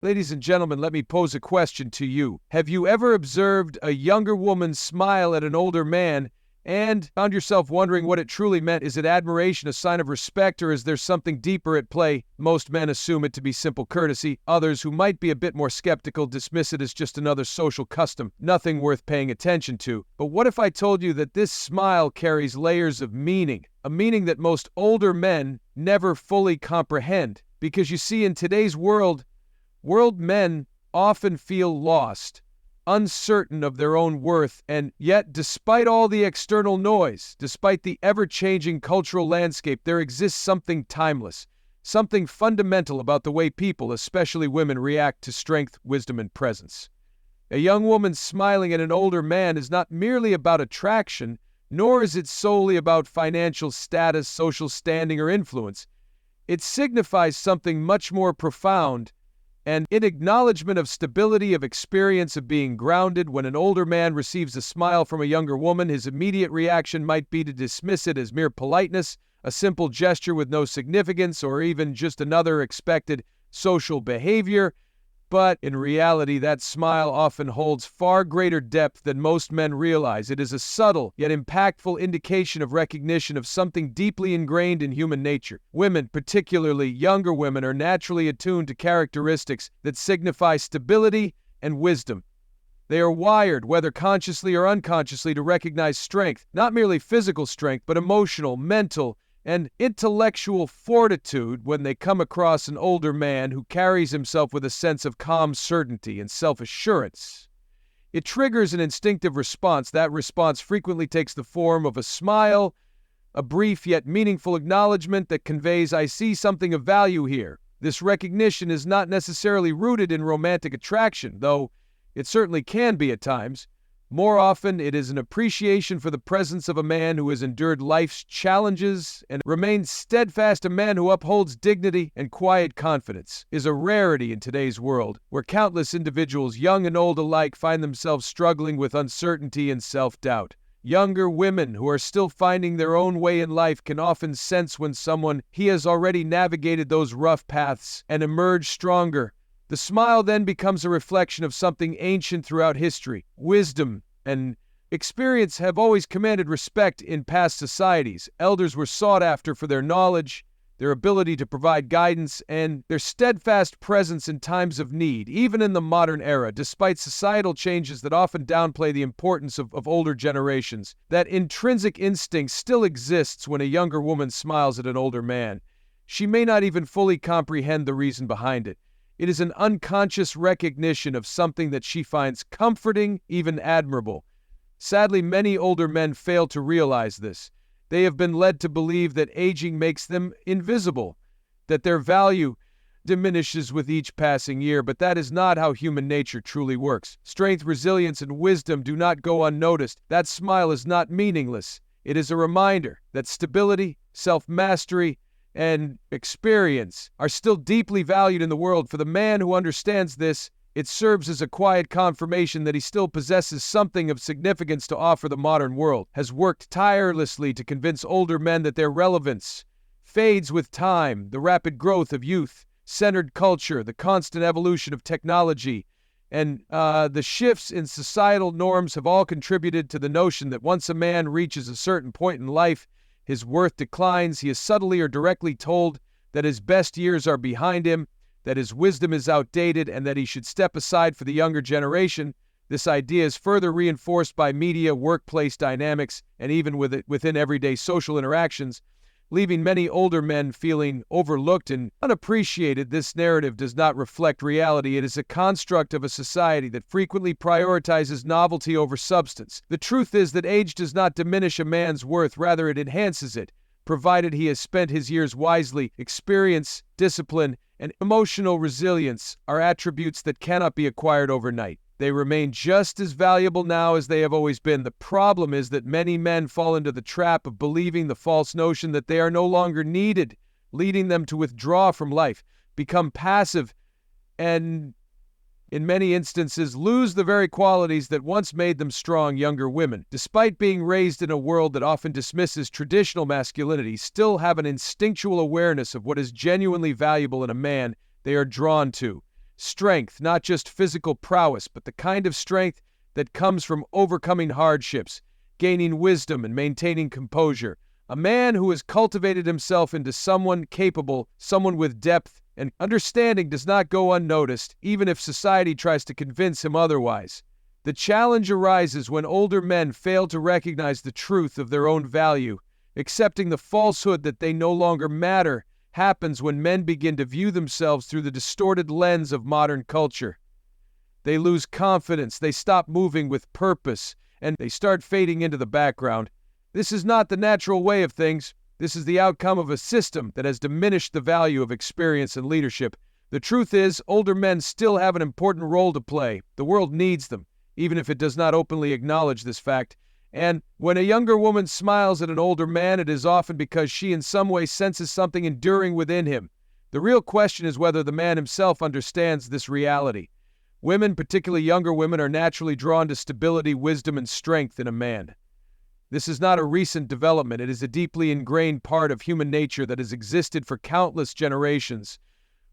Ladies and gentlemen, let me pose a question to you. Have you ever observed a younger woman smile at an older man and found yourself wondering what it truly meant? Is it admiration, a sign of respect, or is there something deeper at play? Most men assume it to be simple courtesy. Others, who might be a bit more skeptical, dismiss it as just another social custom, nothing worth paying attention to. But what if I told you that this smile carries layers of meaning, a meaning that most older men never fully comprehend? Because you see, in today's world men often feel lost, uncertain of their own worth, and yet, despite all the external noise, despite the ever-changing cultural landscape, there exists something timeless, something fundamental about the way people, especially women, react to strength, wisdom, and presence. A young woman smiling at an older man is not merely about attraction, nor is it solely about financial status, social standing, or influence. It signifies something much more profound, and in acknowledgement of stability, of experience, of being grounded. When an older man receives a smile from a younger woman, his immediate reaction might be to dismiss it as mere politeness, a simple gesture with no significance, or even just another expected social behavior. But in reality, that smile often holds far greater depth than most men realize. It is a subtle yet impactful indication of recognition of something deeply ingrained in human nature. Women, particularly younger women, are naturally attuned to characteristics that signify stability and wisdom. They are wired, whether consciously or unconsciously, to recognize strength, not merely physical strength, but emotional, mental, and intellectual fortitude when they come across an older man who carries himself with a sense of calm certainty and self-assurance. It triggers an instinctive response. That response frequently takes the form of a smile, a brief yet meaningful acknowledgement that conveys, "I see something of value here." This recognition is not necessarily rooted in romantic attraction, though it certainly can be at times. More often, it is an appreciation for the presence of a man who has endured life's challenges and remains steadfast. A man who upholds dignity and quiet confidence is a rarity in today's world, where countless individuals, young and old alike, find themselves struggling with uncertainty and self-doubt. Younger women who are still finding their own way in life can often sense when someone he has already navigated those rough paths and emerged stronger. The smile then becomes a reflection of something ancient throughout history. Wisdom and experience have always commanded respect in past societies. Elders were sought after for their knowledge, their ability to provide guidance, and their steadfast presence in times of need. Even in the modern era, despite societal changes that often downplay the importance of older generations, that intrinsic instinct still exists when a younger woman smiles at an older man. She may not even fully comprehend the reason behind it. It is an unconscious recognition of something that she finds comforting, even admirable. Sadly, many older men fail to realize this. They have been led to believe that aging makes them invisible, that their value diminishes with each passing year, but that is not how human nature truly works. Strength, resilience, and wisdom do not go unnoticed. That smile is not meaningless. It is a reminder that stability, self-mastery, and experience are still deeply valued in the world. For the man who understands this, it serves as a quiet confirmation that he still possesses something of significance to offer the modern world, has worked tirelessly to convince older men that their relevance fades with time. The rapid growth of youth-centered culture, the constant evolution of technology, and the shifts in societal norms have all contributed to the notion that once a man reaches a certain point in life, his worth declines. He is subtly or directly told that his best years are behind him, that his wisdom is outdated, and that he should step aside for the younger generation. This idea is further reinforced by media, workplace dynamics, and even within everyday social interactions, leaving many older men feeling overlooked and unappreciated. This narrative does not reflect reality. It is a construct of a society that frequently prioritizes novelty over substance. The truth is that age does not diminish a man's worth, rather it enhances it, provided he has spent his years wisely. Experience, discipline, and emotional resilience are attributes that cannot be acquired overnight. They remain just as valuable now as they have always been. The problem is that many men fall into the trap of believing the false notion that they are no longer needed, leading them to withdraw from life, become passive, and in many instances lose the very qualities that once made them strong. Younger women, despite being raised in a world that often dismisses traditional masculinity, still have an instinctual awareness of what is genuinely valuable in a man they are drawn to. strength, not just physical prowess, but the kind of strength that comes from overcoming hardships, gaining wisdom, and maintaining composure. A man who has cultivated himself into someone capable, someone with depth and understanding does not go unnoticed, even if society tries to convince him otherwise. The challenge arises when older men fail to recognize the truth of their own value. Accepting the falsehood that they no longer matter happens when men begin to view themselves through the distorted lens of modern culture. They lose confidence, they stop moving with purpose, and they start fading into the background. This is not the natural way of things. This is the outcome of a system that has diminished the value of experience and leadership. The truth is, older men still have an important role to play. The world needs them, even if it does not openly acknowledge this fact. And when a younger woman smiles at an older man, it is often because she in some way senses something enduring within him. The real question is whether the man himself understands this reality. Women, particularly younger women, are naturally drawn to stability, wisdom, and strength in a man. This is not a recent development. It is a deeply ingrained part of human nature that has existed for countless generations.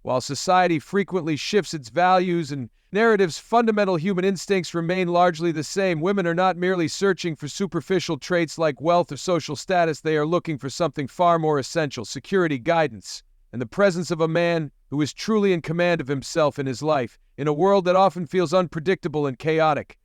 While society frequently shifts its values and narratives, fundamental human instincts remain largely the same. Women are not merely searching for superficial traits like wealth or social status. They are looking for something far more essential: security, guidance, and the presence of a man who is truly in command of himself and his life, in a world that often feels unpredictable and chaotic.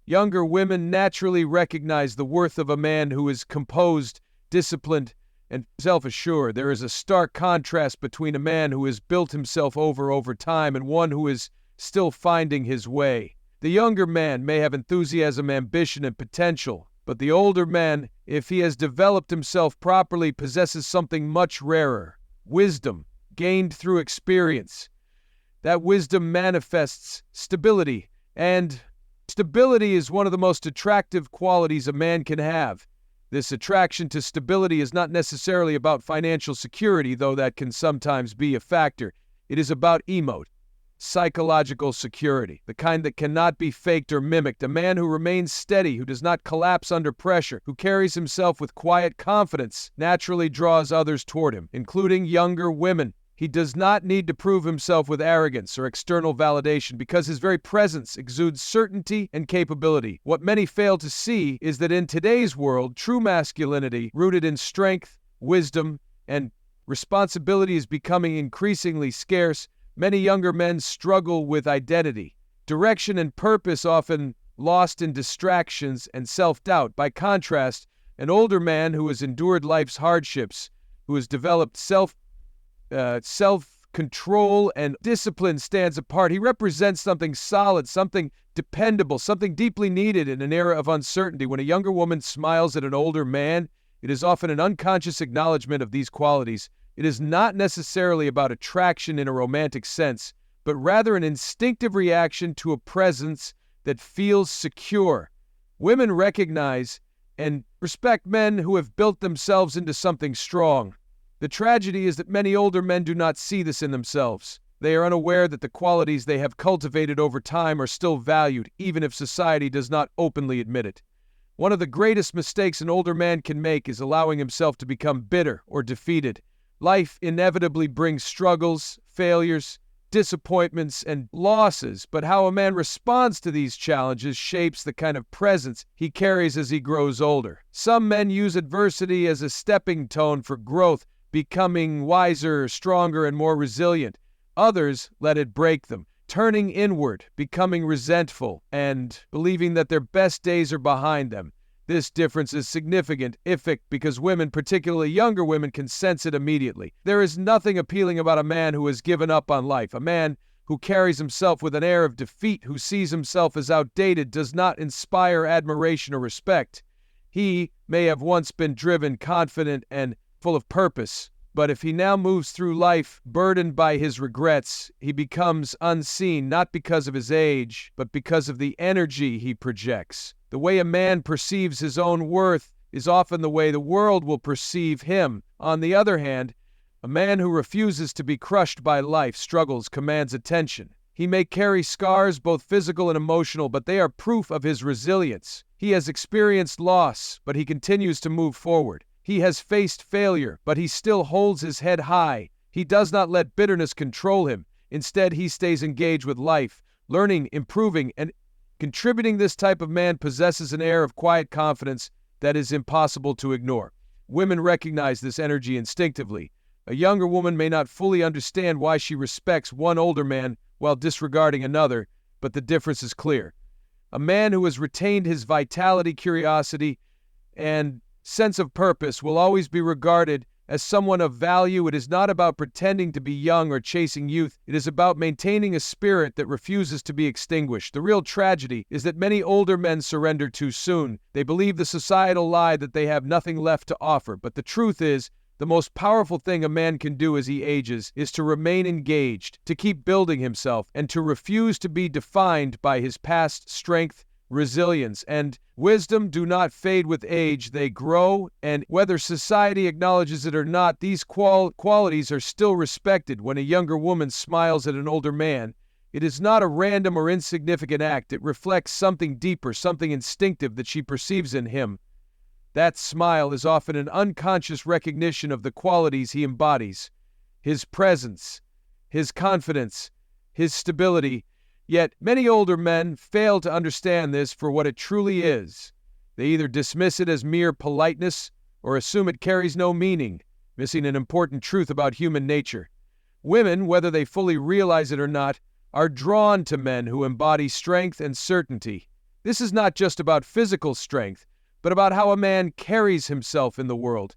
Younger women naturally recognize the worth of a man who is composed, disciplined, and self-assured. There is a stark contrast between a man who has built himself over time and one who is still finding his way. The younger man may have enthusiasm, ambition, and potential, but the older man, if he has developed himself properly, possesses something much rarer: wisdom, gained through experience. That wisdom manifests stability, and stability is one of the most attractive qualities a man can have. This attraction to stability is not necessarily about financial security, though that can sometimes be a factor. It is about psychological security, the kind that cannot be faked or mimicked. A man who remains steady, who does not collapse under pressure, who carries himself with quiet confidence, naturally draws others toward him, including younger women. He does not need to prove himself with arrogance or external validation because his very presence exudes certainty and capability. What many fail to see is that in today's world, true masculinity, rooted in strength, wisdom, and responsibility, is becoming increasingly scarce. Many younger men struggle with identity, direction, and purpose, often lost in distractions and self-doubt. By contrast, an older man who has endured life's hardships, who has developed self-control and discipline, stands apart. He represents something solid, something dependable, something deeply needed in an era of uncertainty. When a younger woman smiles at an older man, it is often an unconscious acknowledgement of these qualities. It is not necessarily about attraction in a romantic sense, but rather an instinctive reaction to a presence that feels secure. Women recognize and respect men who have built themselves into something strong. The tragedy is that many older men do not see this in themselves. They are unaware that the qualities they have cultivated over time are still valued, even if society does not openly admit it. One of the greatest mistakes an older man can make is allowing himself to become bitter or defeated. Life inevitably brings struggles, failures, disappointments, and losses, but how a man responds to these challenges shapes the kind of presence he carries as he grows older. Some men use adversity as a stepping stone for growth, becoming wiser, stronger, and more resilient. Others let it break them, turning inward, becoming resentful, and believing that their best days are behind them. This difference is significant, because women, particularly younger women, can sense it immediately. There is nothing appealing about a man who has given up on life. A man who carries himself with an air of defeat, who sees himself as outdated, does not inspire admiration or respect. He may have once been driven, confident, and full of purpose, but if he now moves through life burdened by his regrets, he becomes unseen, not because of his age, but because of the energy he projects. The way a man perceives his own worth is often the way the world will perceive him. On the other hand, a man who refuses to be crushed by life struggles commands attention. He may carry scars, both physical and emotional, but they are proof of his resilience. He has experienced loss, but he continues to move forward. He has faced failure, but he still holds his head high. He does not let bitterness control him. Instead, he stays engaged with life, learning, improving, and contributing. This type of man possesses an air of quiet confidence that is impossible to ignore. Women recognize this energy instinctively. A younger woman may not fully understand why she respects one older man while disregarding another, but the difference is clear. A man who has retained his vitality, curiosity, and sense of purpose will always be regarded as someone of value. It is not about pretending to be young or chasing youth. It is about maintaining a spirit that refuses to be extinguished. The real tragedy is that many older men surrender too soon. They believe the societal lie that they have nothing left to offer. But the truth is, the most powerful thing a man can do as he ages is to remain engaged, to keep building himself, and to refuse to be defined by his past strength, resilience, and wisdom. Do not fade with age. They grow, and whether society acknowledges it or not, these qualities are still respected. When a younger woman smiles at an older man, it is not a random or insignificant act. It reflects something deeper, something instinctive that she perceives in him. That smile is often an unconscious recognition of the qualities he embodies: his presence, his confidence, his stability. Yet many older men fail to understand this for what it truly is. They either dismiss it as mere politeness or assume it carries no meaning, missing an important truth about human nature. Women, whether they fully realize it or not, are drawn to men who embody strength and certainty. This is not just about physical strength, but about how a man carries himself in the world.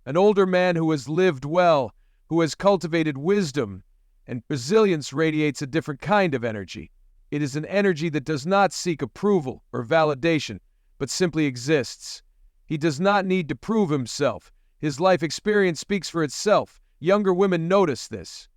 An older man who has lived well, who has cultivated wisdom and resilience, radiates a different kind of energy. It is an energy that does not seek approval or validation, but simply exists. He does not need to prove himself. His life experience speaks for itself. Younger women notice this.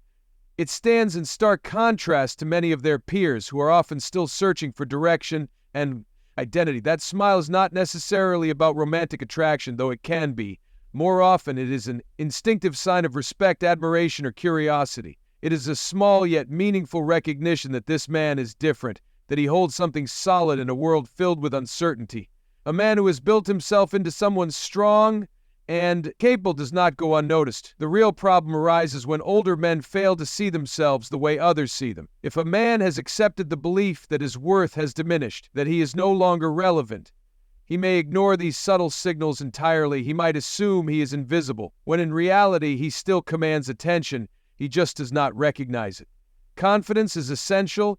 It stands in stark contrast to many of their peers who are often still searching for direction and identity. That smile is not necessarily about romantic attraction, though it can be. More often, it is an instinctive sign of respect, admiration, or curiosity. It is a small yet meaningful recognition that this man is different, that he holds something solid in a world filled with uncertainty. A man who has built himself into someone strong and capable does not go unnoticed. The real problem arises when older men fail to see themselves the way others see them. If a man has accepted the belief that his worth has diminished, that he is no longer relevant, he may ignore these subtle signals entirely. He might assume he is invisible, when in reality he still commands attention. He just does not recognize it. Confidence is essential.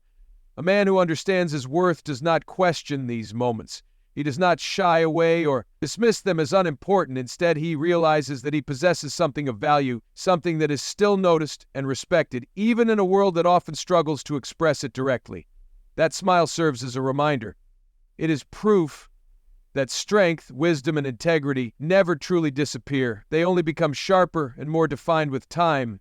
A man who understands his worth does not question these moments. He does not shy away or dismiss them as unimportant. Instead, he realizes that he possesses something of value, something that is still noticed and respected, even in a world that often struggles to express it directly. That smile serves as a reminder. It is proof that strength, wisdom, and integrity never truly disappear. They only become sharper and more defined with time.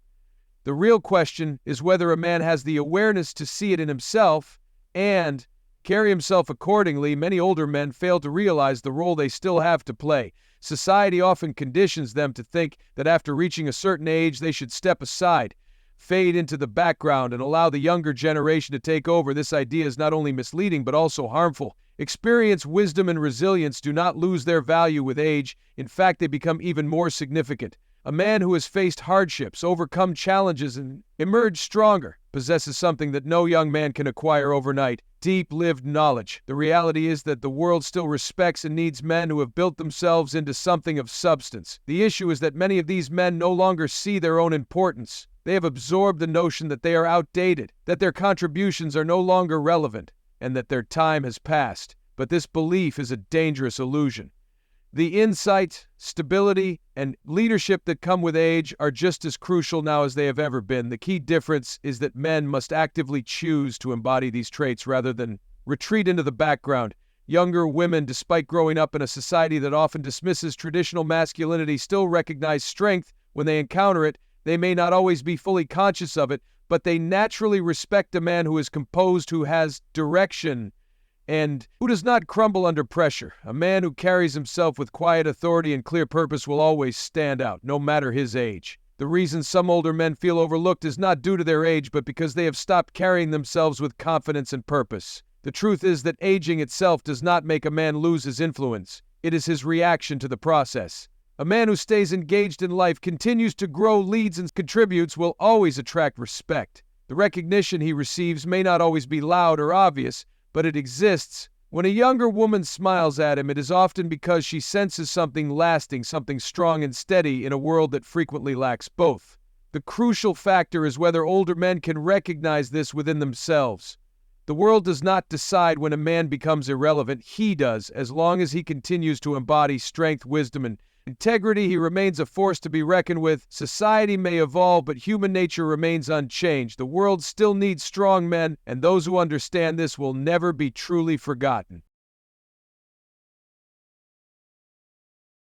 The real question is whether a man has the awareness to see it in himself and carry himself accordingly. Many older men fail to realize the role they still have to play. Society often conditions them to think that after reaching a certain age, they should step aside, fade into the background, and allow the younger generation to take over. This idea is not only misleading, but also harmful. Experience, wisdom, and resilience do not lose their value with age. In fact, they become even more significant. A man who has faced hardships, overcome challenges, and emerged stronger possesses something that no young man can acquire overnight: deep lived knowledge. The reality is that the world still respects and needs men who have built themselves into something of substance. The issue is that many of these men no longer see their own importance. They have absorbed the notion that they are outdated, that their contributions are no longer relevant, and that their time has passed. But this belief is a dangerous illusion. The insight, stability, and leadership that come with age are just as crucial now as they have ever been. The key difference is that men must actively choose to embody these traits rather than retreat into the background. Younger women, despite growing up in a society that often dismisses traditional masculinity, still recognize strength when they encounter it. They may not always be fully conscious of it, but they naturally respect a man who is composed, who has direction, and who does not crumble under pressure. A man who carries himself with quiet authority and clear purpose will always stand out, no matter his age. The reason some older men feel overlooked is not due to their age, but because they have stopped carrying themselves with confidence and purpose. The truth is that aging itself does not make a man lose his influence. It is his reaction to the process. A man who stays engaged in life, continues to grow, leads, and contributes will always attract respect. The recognition he receives may not always be loud or obvious, but it exists. When a younger woman smiles at him, it is often because she senses something lasting, something strong and steady in a world that frequently lacks both. The crucial factor is whether older men can recognize this within themselves. The world does not decide when a man becomes irrelevant. He does. As long as he continues to embody strength, wisdom, and integrity, he remains a force to be reckoned with. Society may evolve, but human nature remains unchanged. The world still needs strong men, and those who understand this will never be truly forgotten.